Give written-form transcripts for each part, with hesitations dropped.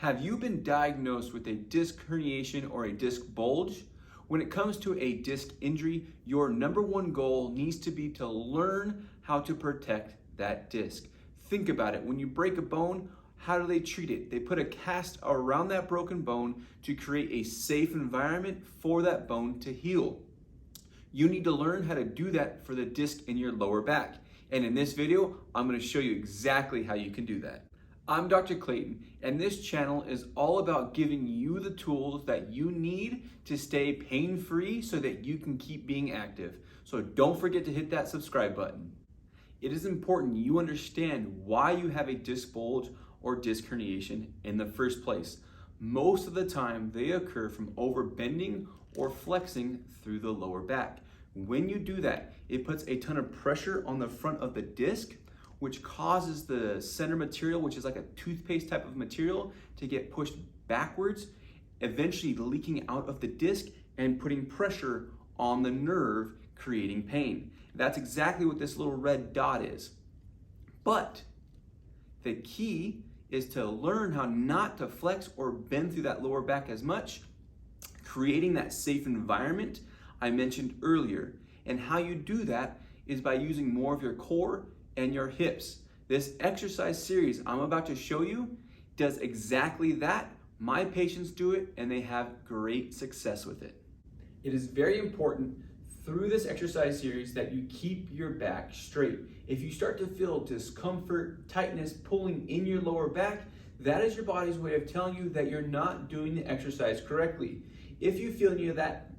Have you been diagnosed with a disc herniation or a disc bulge? When it comes to a disc injury, your number one goal needs to be to learn how to protect that disc. Think about it. When you break a bone, how do they treat it? They put a cast around that broken bone to create a safe environment for that bone to heal. You need to learn how to do that for the disc in your lower back. And in this video, I'm going to show you exactly how you can do that. I'm Dr. Clayton, and this channel is all about giving you the tools that you need to stay pain-free so that you can keep being active. So don't forget to hit that subscribe button. It is important you understand why you have a disc bulge or disc herniation in the first place. Most of the time, they occur from overbending or flexing through the lower back. When you do that, it puts a ton of pressure on the front of the disc, which causes the center material, which is like a toothpaste type of material, to get pushed backwards, eventually leaking out of the disc and putting pressure on the nerve, creating pain. That's exactly what this little red dot is. But the key is to learn how not to flex or bend through that lower back as much, creating that safe environment I mentioned earlier. And how you do that is by using more of your core and your hips. This exercise series I'm about to show you does exactly that. My patients do it and they have great success with it. It is very important through this exercise series that you keep your back straight. If you start to feel discomfort, tightness, pulling in your lower back, that is your body's way of telling you that you're not doing the exercise correctly. If you feel any of that,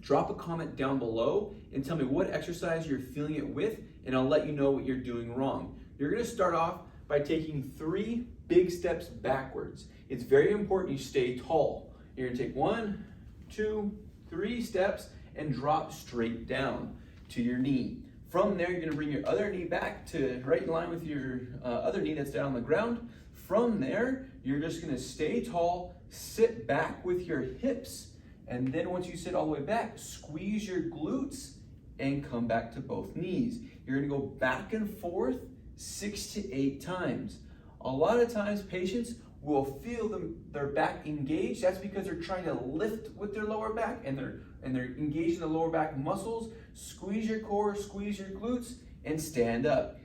drop a comment down below and tell me what exercise you're feeling it with, and I'll let you know what you're doing wrong. You're gonna start off by taking 3 big steps backwards. It's very important you stay tall. You're gonna take 1, 2, 3 steps and drop straight down to your knee. From there, you're gonna bring your other knee back to right in line with your other knee that's down on the ground. From there, you're just gonna stay tall, sit back with your hips, and then once you sit all the way back, squeeze your glutes and come back to both knees. You're gonna go back and forth 6 to 8 times. A lot of times patients will feel their back engaged. That's because they're trying to lift with their lower back and they're engaging the lower back muscles. Squeeze your core, squeeze your glutes, and stand up.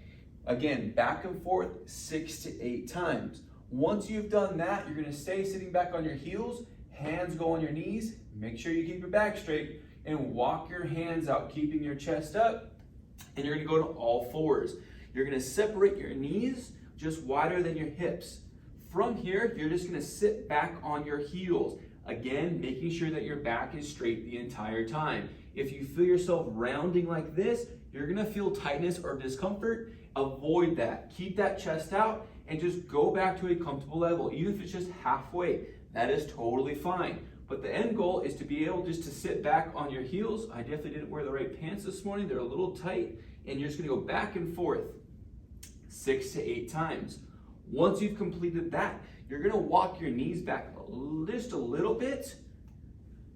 Again, back and forth 6 to 8 times. Once you've done that, you're gonna stay sitting back on your heels, hands go on your knees, make sure you keep your back straight, and walk your hands out, keeping your chest up, and you're gonna go to all fours. You're gonna separate your knees just wider than your hips. From here, you're just gonna sit back on your heels. Again, making sure that your back is straight the entire time. If you feel yourself rounding like this, you're gonna feel tightness or discomfort. Avoid that. Keep that chest out and just go back to a comfortable level. Even if it's just halfway, that is totally fine. But the end goal is to be able just to sit back on your heels. I definitely didn't wear the right pants this morning. They're a little tight. And you're just gonna go back and forth 6 to 8 times. Once you've completed that, you're gonna walk your knees back just a little bit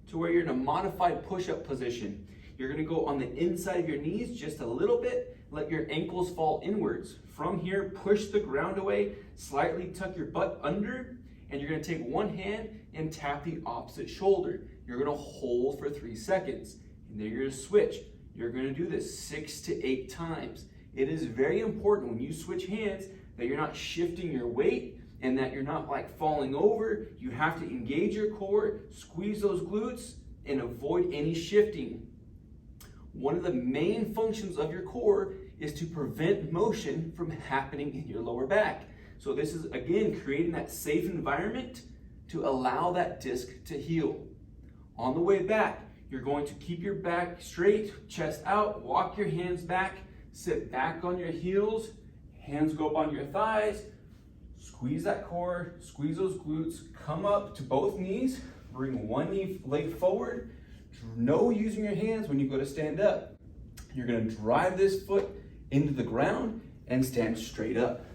to where you're in a modified push-up position. You're gonna go on the inside of your knees just a little bit, let your ankles fall inwards. From here, push the ground away, slightly tuck your butt under, and you're gonna take one hand and tap the opposite shoulder. You're gonna hold for 3 seconds, and then you're gonna switch. You're gonna do this 6 to 8 times. It is very important when you switch hands that you're not shifting your weight and that you're not like falling over. You have to engage your core, squeeze those glutes, and avoid any shifting. One of the main functions of your core is to prevent motion from happening in your lower back. So this is, again, creating that safe environment to allow that disc to heal. On the way back, you're going to keep your back straight, chest out, walk your hands back, sit back on your heels, hands go up on your thighs, squeeze that core, squeeze those glutes, come up to both knees, bring one leg forward, no using your hands when you go to stand up. You're gonna drive this foot into the ground and stand straight up.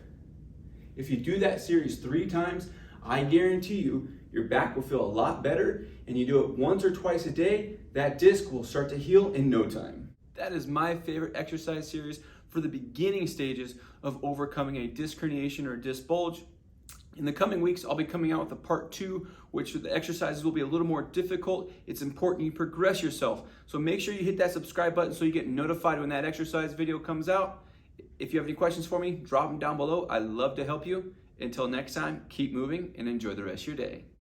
If you do that series 3 times, I guarantee you, your back will feel a lot better, and you do it once or twice a day, that disc will start to heal in no time. That is my favorite exercise series for the beginning stages of overcoming a disc herniation or disc bulge. In the coming weeks, I'll be coming out with a part 2, which the exercises will be a little more difficult. It's important you progress yourself. So make sure you hit that subscribe button so you get notified when that exercise video comes out. If you have any questions for me, drop them down below. I'd love to help you. Until next time, keep moving and enjoy the rest of your day.